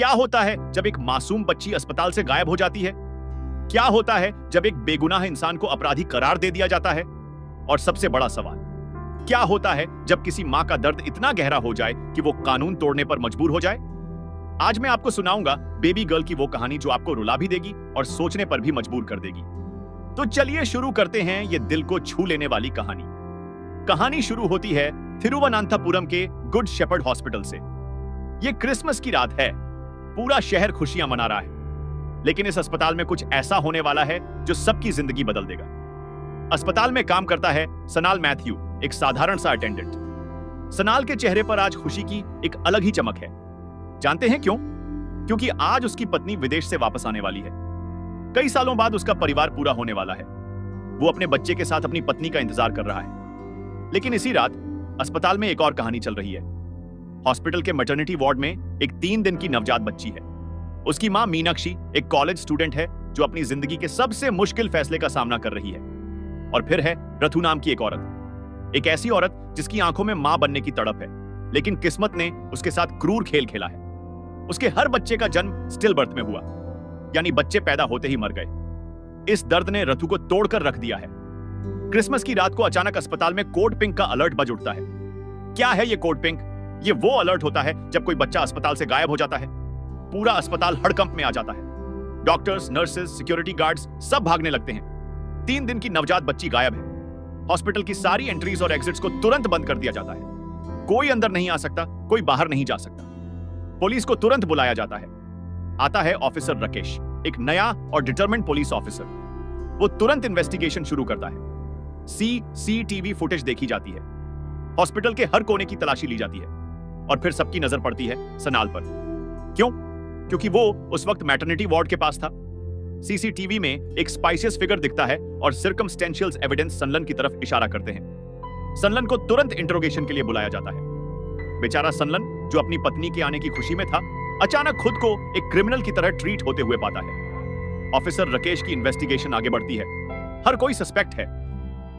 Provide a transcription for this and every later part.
क्या होता है जब एक मासूम बच्ची अस्पताल से गायब हो जाती है? क्या होता है जब एक बेगुनाह इंसान को अपराधी करार दे दिया जाता है? और सबसे बड़ा सवाल, क्या होता है जब किसी मां का दर्द इतना गहरा हो जाए कि वो कानून तोड़ने पर मजबूर हो जाए? आज मैं आपको सुनाऊंगा बेबी गर्ल की वो कहानी जो आपको रुला भी देगी और सोचने पर भी मजबूर कर देगी। तो चलिए शुरू करते हैं ये दिल को छू लेने वाली कहानी। कहानी शुरू होती है थिरुवनंतपुरम के गुड शेपर्ड हॉस्पिटल से। ये क्रिसमस की रात है, पूरा शहर खुशियां मना रहा है, लेकिन इस अस्पताल में कुछ ऐसा होने वाला है जो सबकी जिंदगी बदल देगा। अस्पताल में काम करता है सनाल मैथ्यू, एक साधारण सा अटेंडेंट। सनाल के चेहरे पर आज खुशी की एक अलग ही चमक है। जानते हैं क्यों? क्योंकि आज उसकी पत्नी विदेश से वापस आने वाली है। कई सालों बाद उसका परिवार पूरा होने वाला है। वो अपने बच्चे के साथ अपनी पत्नी का इंतजार कर रहा है। लेकिन इसी रात अस्पताल में एक और कहानी चल रही है। हॉस्पिटल के मैटरनिटी वार्ड में एक 3 दिन की नवजात बच्ची है। उसकी मां मीनाक्षी एक कॉलेज स्टूडेंट है जो अपनी जिंदगी के सबसे मुश्किल फैसले का सामना कर रही है। और फिर है रथु नाम की एक औरत, एक ऐसी औरत जिसकी आंखों में मां बनने की तड़प है, लेकिन किस्मत ने उसके साथ क्रूर खेल खेला है। उसके हर बच्चे का जन्म स्टिल बर्थ में हुआ, यानी बच्चे पैदा होते ही मर गए। इस दर्द ने रथु को तोड़कर रख दिया है। क्रिसमस की रात को अचानक अस्पताल में कोड पिंक का अलर्ट बज उठता है। क्या है ये कोड पिंक? ये वो अलर्ट होता है जब कोई बच्चा अस्पताल से गायब हो जाता है। पूरा अस्पताल हड़कंप में आ जाता है। डॉक्टर्स, नर्सेज, सिक्योरिटी गार्ड्स सब भागने लगते हैं। 3 दिन की नवजात बच्ची गायब है। हॉस्पिटल की सारी एंट्रीज और एग्जिट्स को तुरंत बंद कर दिया जाता है। कोई अंदर नहीं आ सकता, कोई बाहर नहीं जा सकता। पुलिस को तुरंत बुलाया जाता है। आता है ऑफिसर राकेश, एक नया और डिटरमिन्ड पुलिस ऑफिसर। वो तुरंत इन्वेस्टिगेशन शुरू करता है। सीसीटीवी फुटेज देखी जाती है। हॉस्पिटल के हर कोने की तलाशी ली जाती है और फिर सबकी नजर पड़ती है सनाल पर। क्यों? क्योंकि वो उस वक्त मैटरनिटी वार्ड के पास था। सीसीटीवी में एक स्पाइशियस फिगर दिखता है और सर्कमस्टेंशियल एविडेंस सनलन की तरफ इशारा करते हैं। सनलन को तुरंत इंटरोगेशन के लिए बुलाया जाता है। बेचारा सनलन, जो अपनी पत्नी के आने की खुशी में था, अचानक खुद को एक क्रिमिनल की तरह ट्रीट होते हुए पाता है। ऑफिसर राकेश की इन्वेस्टिगेशन आगे बढ़ती है। हर कोई सस्पेक्ट है।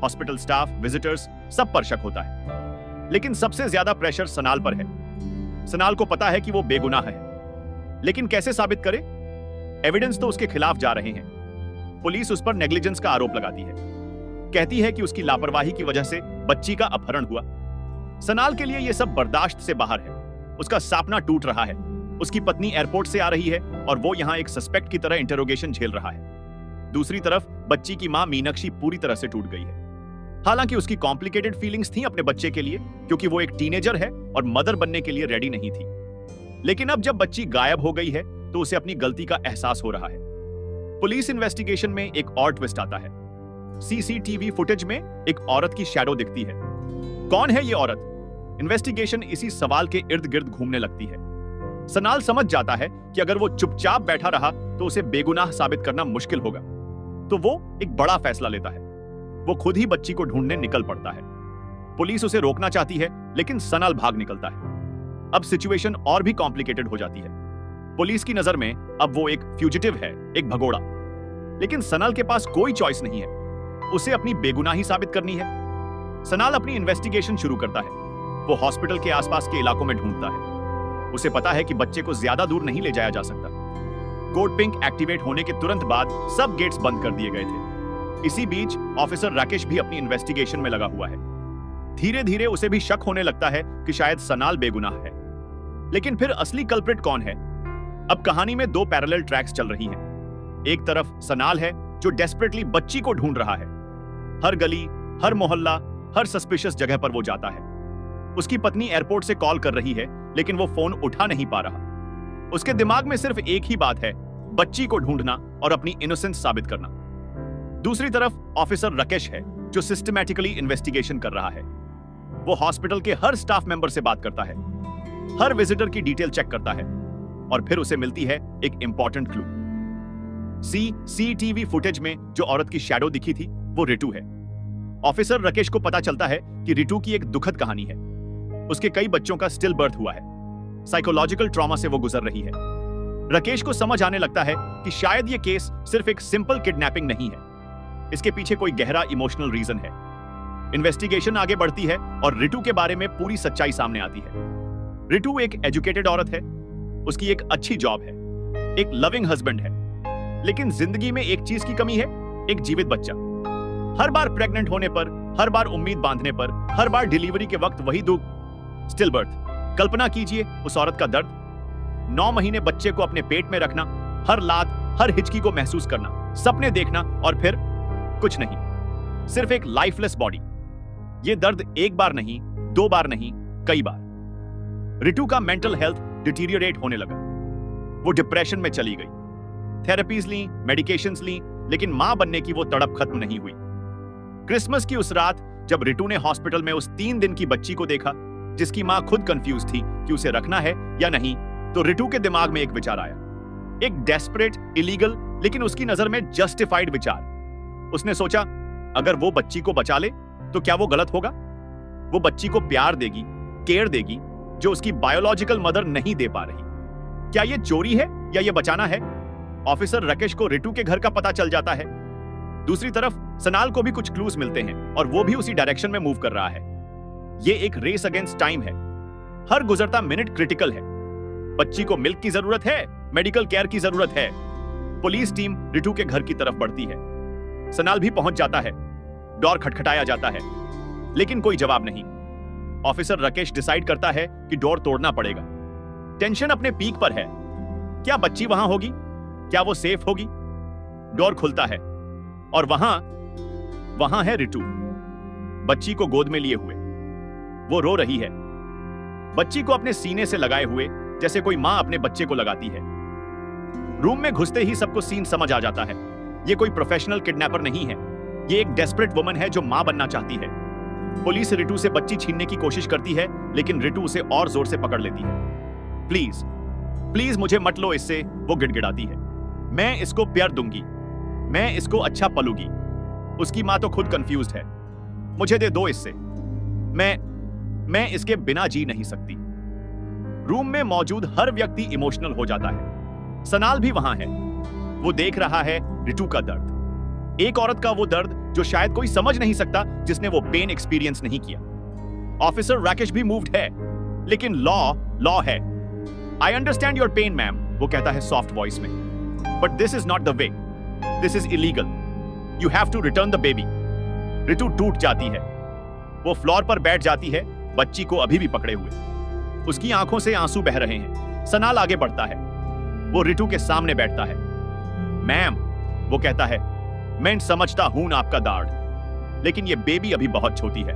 हॉस्पिटल स्टाफ, विजिटर्स, सब पर शक होता है। लेकिन सबसे ज्यादा प्रेशर सनाल पर है। सनाल को पता है कि वो बेगुनाह है, लेकिन कैसे साबित करे? एविडेंस तो उसके खिलाफ जा रहे हैं। पुलिस उस पर नेग्लिजेंस का आरोप लगाती है। कहती है कि उसकी लापरवाही की वजह से बच्ची का अपहरण हुआ। सनाल के लिए यह सब बर्दाश्त से बाहर है। उसका सपना टूट रहा है। उसकी पत्नी एयरपोर्ट से आ रही है और वो यहां एक सस्पेक्ट की तरह इंटरोगेशन झेल रहा है। दूसरी तरफ बच्ची की मां मीनाक्षी पूरी तरह से टूट गई है। हालांकि उसकी कॉम्प्लिकेटेड फीलिंग्स थी अपने बच्चे के लिए, क्योंकि वो एक टीनेजर है और मदर बनने के लिए रेडी नहीं थी। लेकिन अब जब बच्ची गायब हो गई है तो उसे अपनी गलती का एहसास हो रहा है। पुलिस इन्वेस्टिगेशन में एक और ट्विस्ट आता है। सीसीटीवी फुटेज में एक औरत की शैडो दिखती है। कौन है ये औरत? इन्वेस्टिगेशन इसी सवाल के इर्द गिर्द घूमने लगती है। सनाल समझ जाता है कि अगर वो चुपचाप बैठा रहा तो उसे बेगुनाह साबित करना मुश्किल होगा। तो वो एक बड़ा फैसला लेता है। वो खुद ही बच्ची को ढूंढने निकल पड़ता है। पुलिस उसे रोकना चाहती है, लेकिन सनाल भाग निकलता है। अब सिचुएशन और भी कॉम्प्लिकेटेड हो जाती है। पुलिस की नजर में अब वो एक फ्यूजिटिव है, एक भगोड़ा। लेकिन सनाल के पास कोई चॉइस नहीं है। उसे अपनी बेगुनाही साबित करनी है। सनाल अपनी इन्वेस्टिगेशन शुरू करता है। वो हॉस्पिटल के आसपास के इलाकों में ढूंढता है। उसे पता है कि बच्चे को ज्यादा दूर नहीं ले जाया जा सकता। कोड पिंक एक्टिवेट होने के तुरंत बाद सब गेट्स बंद कर दिए गए थे। इसी बीच ऑफिसर राकेश भी अपनी इन्वेस्टिगेशन में लगा हुआ है। धीरे धीरे उसे भी शक होने लगता है कि शायद सनाल बेगुनाह है। लेकिन फिर असली कल्प्रिट कौन है? अब कहानी में 2 पैरेलल ट्रैक्स चल रही हैं। एक तरफ सनाल है जो डेस्परेटली बच्ची को ढूंढ रहा है। हर गली, हर मोहल्ला, हर सस्पिशियस जगह पर वो जाता है। उसकी पत्नी एयरपोर्ट से कॉल कर रही है, लेकिन वो फोन उठा नहीं पा रहा। उसके दिमाग में सिर्फ एक ही बात है, बच्ची को ढूंढना और अपनी इनोसेंस साबित करना। दूसरी तरफ ऑफिसर राकेश है जो सिस्टमैटिकली इन्वेस्टिगेशन कर रहा है। वो हॉस्पिटल के हर स्टाफ मेंबर से बात करता है, हर विजिटर की डिटेल चेक करता है और फिर उसे मिलती है एक इंपॉर्टेंट क्लू। सीसीटीवी फुटेज में जो औरत की शैडो दिखी थी वो रितु है। ऑफिसर राकेश को पता चलता है कि रितु की एक दुखद कहानी है। उसके कई बच्चों का स्टिल बर्थ हुआ है। साइकोलॉजिकल ट्रॉमा से वो गुजर रही है। राकेश को समझ आने लगता है कि शायद ये केस सिर्फ एक सिंपल किडनैपिंग नहीं है। इसके पीछे कोई गहरा इमोशनल रीजन है। इन्वेस्टिगेशन आगे बढ़ती है और रितु के बारे में पूरी सच्चाई सामने आती है। रितु एक एजुकेटेड औरत है। उसकी एक अच्छी जॉब है, एक लविंग हस्बैंड है, लेकिन जिंदगी में एक चीज की कमी है, एक जीवित बच्चा। हर बार प्रेग्नेंट होने पर, हर बार उम्मीद बांधने पर, हर बार डिलीवरी के वक्त वही दुख, स्टिल बर्थ। कल्पना कीजिए उस औरत का दर्द, 9 महीने बच्चे को अपने पेट में रखना, हर लात, हर हिचकी को महसूस करना, सपने देखना और फिर कुछ नहीं, सिर्फ एक लाइफलेस बॉडी। यह दर्द एक बार नहीं, 2 बार नहीं, कई बार। रितु का मेंटल हेल्थ डिटीरियरेट होने लगा। वो डिप्रेशन में चली गई, थेरेपीज ली, मेडिकेशंस ली, लेकिन मां बनने की वो तड़प खत्म नहीं हुई। क्रिसमस की उस रात जब रितु ने हॉस्पिटल में उस 3 दिन की बच्ची को देखा, जिसकी मां खुद कंफ्यूज थी कि उसे रखना है या नहीं, तो रितु के दिमाग में एक विचार आया, एक डेस्परेट, इलीगल, लेकिन उसकी नजर में जस्टिफाइड विचार। उसने सोचा, अगर वो बच्ची को बचा ले तो क्या वो गलत होगा? वो बच्ची को प्यार देगी, केयर देगी, जो उसकी बायोलॉजिकल मदर नहीं दे पा रही। क्या ये चोरी है या ये बचाना है? ऑफिसर राकेश को रितु के घर का पता चल जाता है। दूसरी तरफ सनाल को भी कुछ क्लूज मिलते हैं और वो भी उसी डायरेक्शन में मूव कर रहा है। ये एक रेस अगेंस्ट टाइम है, हर गुजरता मिनट क्रिटिकल है। बच्ची को मिल्क की जरूरत है, मेडिकल केयर की जरूरत है। पुलिस टीम रितु के घर की तरफ बढ़ती है। सनाल भी पहुंच जाता है, डोर खटखटाया जाता है, लेकिन कोई जवाब नहीं। ऑफिसर राकेश डिसाइड करता है कि डोर तोड़ना पड़ेगा। टेंशन अपने पीक पर है। क्या बच्ची वहां होगी? क्या वो सेफ होगी? डोर खुलता है और वहां है रितु, बच्ची को गोद में लिए हुए। वो रो रही है, बच्ची को अपने सीने से लगाए हुए, जैसे कोई मां अपने बच्चे को लगाती है। रूम में घुसते ही सबको सीन समझ आ जाता है। ये कोई प्रोफेशनल किडनैपर नहीं है, ये एक डेस्परेट वुमन है जो मां बनना चाहती है। पुलिस रितु से बच्ची छीनने की कोशिश करती है, लेकिन रितु उसे और जोर से पकड़ लेती है। प्लीज प्लीज मुझे मत लो इससे, वो गिड़गिड़ाती है। मैं इसको प्यार दूंगी, मैं इसको अच्छा पलूंगी। उसकी मां तो खुद कंफ्यूज्ड है। मुझे दे दो इससे, मैं इसके बिना जी नहीं सकती। रूम में मौजूद हर व्यक्ति इमोशनल हो जाता है। सनाल भी वहां है। वो देख रहा है रितु का दर्द, एक औरत का वो दर्द जो शायद कोई समझ नहीं सकता जिसने वो पेन एक्सपीरियंस नहीं किया। ऑफिसर राकेश भी मूव्ड है, लेकिन लॉ है। I understand your pain ma'am, वो कहता है सॉफ्ट वॉइस में, but this is not the way, this is illegal, you have to return the baby. Ritu टूट जाती है, वो फ्लोर पर बैठ जाती है, बच्ची को अभी भी पकड़े हुए। उसकी आंखों से आंसू बह रहे हैं। सनाल आगे बढ़ता है, वो रितु के सामने बैठता है। मैम, वो कहता है, मैं समझता हूं ना आपका दर्द, लेकिन ये बेबी अभी बहुत छोटी है।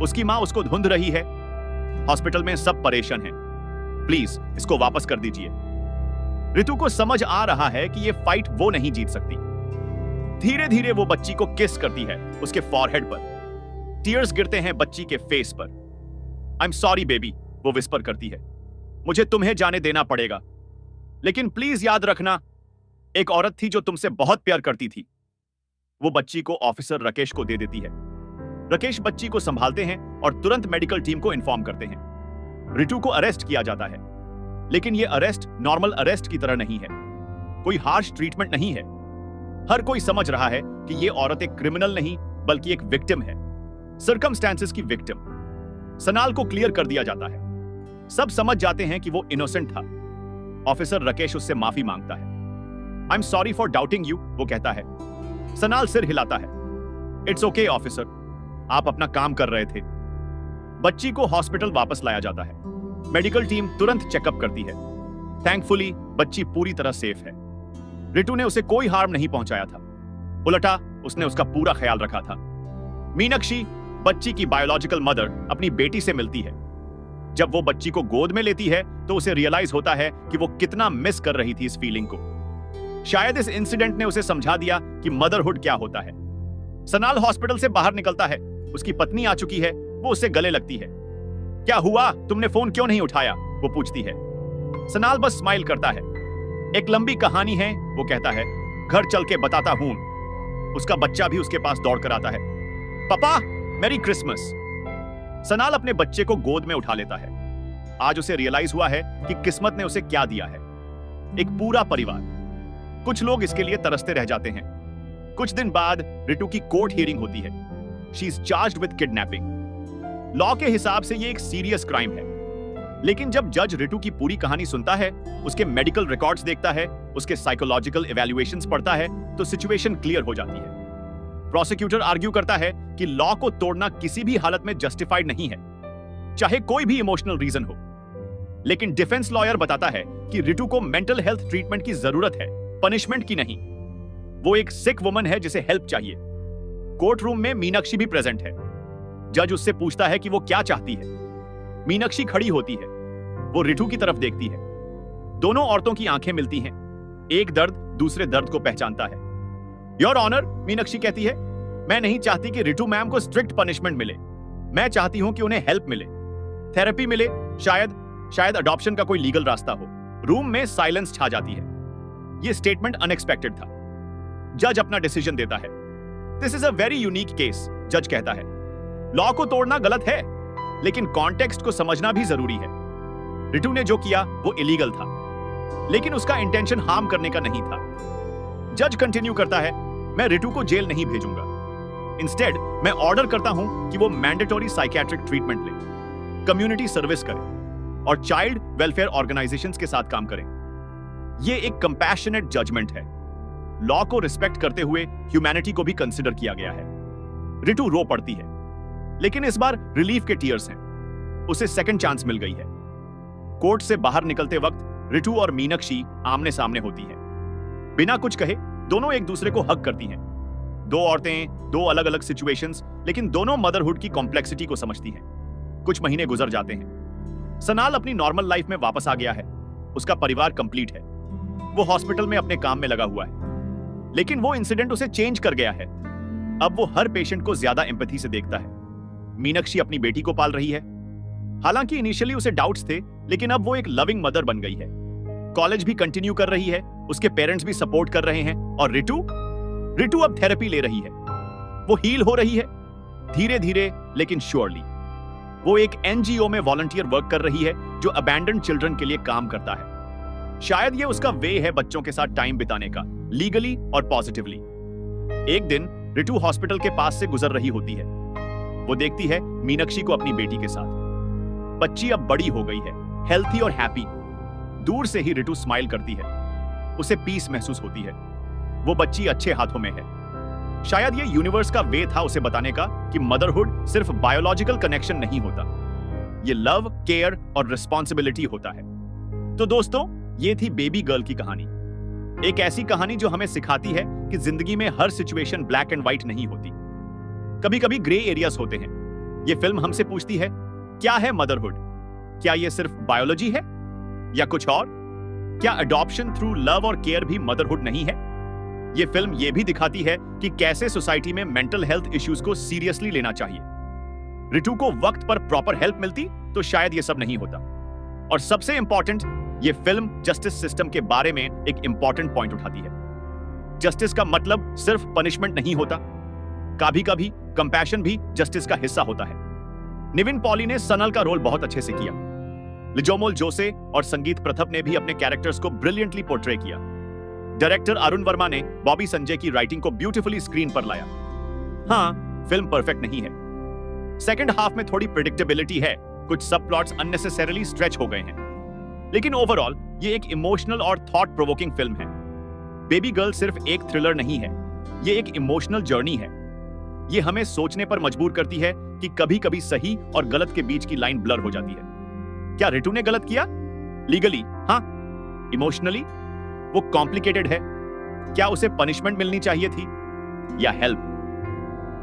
उसकी मां उसको धुंध रही है। हॉस्पिटल में सब परेशान हैं। प्लीज इसको वापस कर दीजिए। रितु को समझ आ रहा है कि ये फाइट वो नहीं जीत सकती। धीरे धीरे वो बच्ची को किस करती है, उसके फॉरहेड पर। टीयर्स गिरते हैं बच्ची के फेस पर। आई एम सॉरी बेबी, वो विस्पर करती है, मुझे तुम्हें जाने देना पड़ेगा, लेकिन प्लीज याद रखना, एक औरत थी जो तुमसे बहुत प्यार करती थी। वो बच्ची को ऑफिसर राकेश को दे देती है। राकेश बच्ची को संभालते हैं और तुरंत मेडिकल टीम को इन्फॉर्म करते हैं। रितु को अरेस्ट किया जाता है, लेकिन यह अरेस्ट नॉर्मल अरेस्ट की तरह नहीं है। कोई हार्श ट्रीटमेंट नहीं है। हर कोई समझ रहा है कि यह औरत एक क्रिमिनल नहीं, बल्कि एक विक्टिम है, सर्कमस्टेंसेस की विक्टिम। सनाल को क्लियर कर दिया जाता है। सब समझ जाते हैं कि वो इनोसेंट था। ऑफिसर राकेश उससे माफी मांगता है। I am sorry for doubting you, वो कहता है। सनाल सिर हिलाता है। इट्स ओके ऑफिसर, आप अपना काम कर रहे थे। बच्ची को हॉस्पिटल वापस लाया जाता है। मेडिकल टीम तुरंत चेकअप करती है। थैंकफुली बच्ची पूरी तरह सेफ है। रितु ने उसे कोई हार्म नहीं पहुंचाया था, उल्टा उसने उसका पूरा ख्याल रखा था। मीनाक्षी, बच्ची की बायोलॉजिकल मदर, अपनी बेटी से मिलती है। जब वो बच्ची को गोद में लेती है तो उसे रियलाइज होता है कि वो कितना मिस कर रही थी इस फीलिंग को। शायद इस इंसिडेंट ने उसे समझा दिया कि मदरहुड क्या होता है। सनाल हॉस्पिटल से बाहर निकलता है। उसकी पत्नी आ चुकी है। वो उससे गले लगती है। क्या हुआ, तुमने फोन क्यों नहीं उठाया, वो पूछती है। सनाल बस स्माइल करता है। एक लंबी कहानी है, वो कहता है, घर चल के बताता हूं। उसका बच्चा भी उसके पास दौड़ कर आता है। पापा, मैरी क्रिसमस। सनाल अपने बच्चे को गोद में उठा लेता है। आज उसे रियलाइज हुआ है कि किस्मत ने उसे क्या दिया है, एक पूरा परिवार। कुछ लोग इसके लिए तरसते रह जाते हैं। कुछ दिन बाद रितु की कोर्ट हियरिंग होती है। She is charged with kidnapping. Law के हिसाब से ये एक सीरियस क्राइम है। लेकिन जब जज रितु की पूरी कहानी सुनता है, उसके मेडिकल रिकॉर्ड्स देखता है, उसके साइकोलॉजिकल इवैल्यूएशंस पढ़ता है, तो सिचुएशन क्लियर हो जाती है। प्रोसिक्यूटर आर्ग्यू करता है कि लॉ को तोड़ना किसी भी हालत में जस्टिफाइड नहीं है, चाहे कोई भी इमोशनल रीजन हो। लेकिन डिफेंस लॉयर बताता है कि रितु को मेंटल हेल्थ ट्रीटमेंट की जरूरत है, पनिशमेंट की नहीं। वो एक सिक वुमन है जिसे हेल्प चाहिए। कोर्ट रूम में मीनाक्षी भी प्रेजेंट है। जज उससे पूछता है कि वो क्या चाहती है। मीनाक्षी खड़ी होती है, वो रितु की तरफ देखती है। दोनों औरतों की आंखें मिलती हैं। एक दर्द दूसरे दर्द को पहचानता है। योर ऑनर, मीनाक्षी कहती है, मैं नहीं चाहती कि रितु मैम को स्ट्रिक्ट पनिशमेंट मिले। मैं चाहती हूं कि उन्हें हेल्प मिले, थेरेपी मिले, शायद अडॉप्शन का कोई लीगल रास्ता हो। रूम में साइलेंस छा जाती है। यह स्टेटमेंट अनएक्सपेक्टेड था। जज अपना डिसीजन देता है। This is a very unique case, जज कहता है। लॉ को तोड़ना गलत है, लेकिन कॉन्टेक्स्ट को समझना भी जरूरी है। रितु ने जो किया वो इलीगल था, लेकिन उसका इंटेंशन हार्म करने का नहीं था। जज कंटिन्यू करता है, मैं रितु को जेल नहीं भेजूंगा। इंस्टेड मैं ऑर्डर करता हूं कि वो मैंडेटरी साइकियाट्रिक ट्रीटमेंट ले, कम्युनिटी सर्विस करें और चाइल्ड वेलफेयर ऑर्गेनाइजेशंस के साथ काम करें। यह एक कंपैशनेट जजमेंट है। लॉ को रिस्पेक्ट करते हुए ह्यूमैनिटी को भी कंसिडर किया गया है। रितु रो पड़ती है, लेकिन इस बार रिलीफ के टीयर्स हैं। उसे सेकंड चांस मिल गई है। कोर्ट से बाहर निकलते वक्त रितु और मीनाक्षी आमने सामने होती हैं। बिना कुछ कहे दोनों एक दूसरे को हग करती हैं। दो औरतें, दो अलग अलग सिचुएशंस, लेकिन दोनों मदरहुड की कॉम्प्लेक्सिटी को समझती हैं। कुछ महीने गुजर जाते हैं। सनाल अपनी नॉर्मल लाइफ में वापस आ गया है। उसका परिवार कंप्लीट है। वो हॉस्पिटल में अपने काम में लगा हुआ है, लेकिन वो इंसिडेंट उसे चेंज कर गया है। अब वो हर पेशेंट को ज्यादा एम्पैथी से देखता है। मीनाक्षी अपनी बेटी को पाल रही है। हालांकि इनिशियली उसे डाउट्स थे, लेकिन अब वो एक लविंग मदर बन गई है। कॉलेज भी कंटिन्यू कर रही है, उसके पेरेंट्स भी सपोर्ट कर रहे हैं। और रितु अब थेरेपी ले रही है। वो हील हो रही है, धीरे धीरे लेकिन श्योरली। वो एक एनजीओ में वॉलंटियर वर्क कर रही है जो अबैंडन्ड चिल्ड्रन के लिए काम करता है। शायद ये उसका वे है बच्चों के साथ टाइम बिताने का, लीगली और पॉजिटिवली। एक दिन रितु हॉस्पिटल के पास से गुजर रही होती है। वो देखती है मीनाक्षी को अपनी बेटी के साथ। बच्ची अब बड़ी हो गई है, हेल्थी और हैप्पी। दूर से ही रितु स्माइल करती है। उसे पीस महसूस होती है। वो बच्ची अच्छे हाथों में है। शायद ये यूनिवर्स का वे था उसे बताने का कि मदरहुड सिर्फ बायोलॉजिकल कनेक्शन नहीं होता, ये लव, केयर और रिस्पॉन्सिबिलिटी होता है। तो दोस्तों, ये थी बेबी गर्ल की कहानी। एक ऐसी कहानी जो हमें सिखाती है कि जिंदगी में हर सिचुएशन ब्लैक एंड व्हाइट नहीं होती। कभी कभी ग्रे एरियाज होते हैं। ये फिल्म हमसे पूछती है, क्या है मदरहुड? क्या ये सिर्फ बायोलॉजी है या कुछ और? क्या अडॉप्शन थ्रू लव और केयर भी मदरहुड नहीं है? ये फिल्म ये भी दिखाती है कि कैसे सोसाइटी में मेंटल हेल्थ इश्यूज को सीरियसली लेना चाहिए। रितु को वक्त पर प्रॉपर हेल्प मिलती तो शायद ये सब नहीं होता। और सबसे इंपॉर्टेंट, ये फिल्म जस्टिस सिस्टम के बारे में एक इंपॉर्टेंट पॉइंट उठाती है। जस्टिस का मतलब सिर्फ पनिशमेंट नहीं होता, कभी कभी कंपैशन भी जस्टिस का हिस्सा होता है। निविन पॉली ने सनल का रोल बहुत अच्छे से किया। लिजोमोल जोसे और संगीत प्रथप ने भी अपने कैरेक्टर्स को ब्रिलियंटली पोर्ट्रे किया। डायरेक्टर अरुण वर्मा ने बॉबी संजय की राइटिंग को ब्यूटीफुली स्क्रीन पर लाया। हाँ, फिल्म परफेक्ट नहीं है। सेकंड हाफ में थोड़ी प्रेडिक्टेबिलिटी है, कुछ सब प्लॉट्स अननेसेसरीली स्ट्रेच हो गए हैं, लेकिन ओवरऑल ये एक इमोशनल और थॉट प्रोवोकिंग फिल्म है। बेबी गर्ल सिर्फ एक थ्रिलर नहीं है, ये एक इमोशनल जर्नी है। ये हमें सोचने पर मजबूर करती है कि कभी कभी सही और गलत के बीच की लाइन ब्लर हो जाती है। क्या रितु ने गलत किया? लीगली हाँ। इमोशनली वो कॉम्प्लिकेटेड है। क्या उसे पनिशमेंट मिलनी चाहिए थी या हेल्प?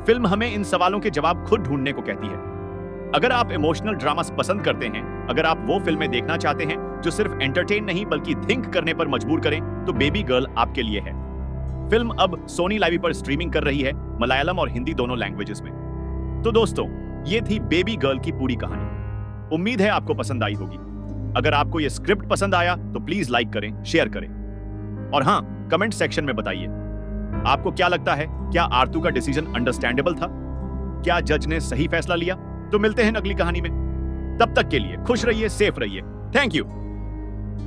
फिल्म हमें इन सवालों के जवाब खुद ढूंढने को कहती है। अगर आप इमोशनल ड्रामास पसंद करते हैं, अगर आप वो फिल्में देखना चाहते हैं जो सिर्फ एंटरटेन नहीं बल्कि थिंक करने पर मजबूर करें, तो बेबी गर्ल आपके लिए है। फिल्म अब सोनी लाइव पर स्ट्रीमिंग कर रही है, मलयालम और हिंदी दोनों लैंग्वेजेस में। तो दोस्तों, ये थी बेबी गर्ल की पूरी कहानी। उम्मीद है आपको पसंद आई होगी। अगर आपको यह स्क्रिप्ट पसंद आया तो प्लीज लाइक करें, शेयर करें और हाँ, कमेंट सेक्शन में बताइए आपको क्या लगता है। क्या आरतू का डिसीजन अंडरस्टैंडेबल था? क्या जज ने सही फैसला लिया? तो मिलते हैं अगली कहानी में। तब तक के लिए खुश रहिए, सेफ रहिए। Thank you.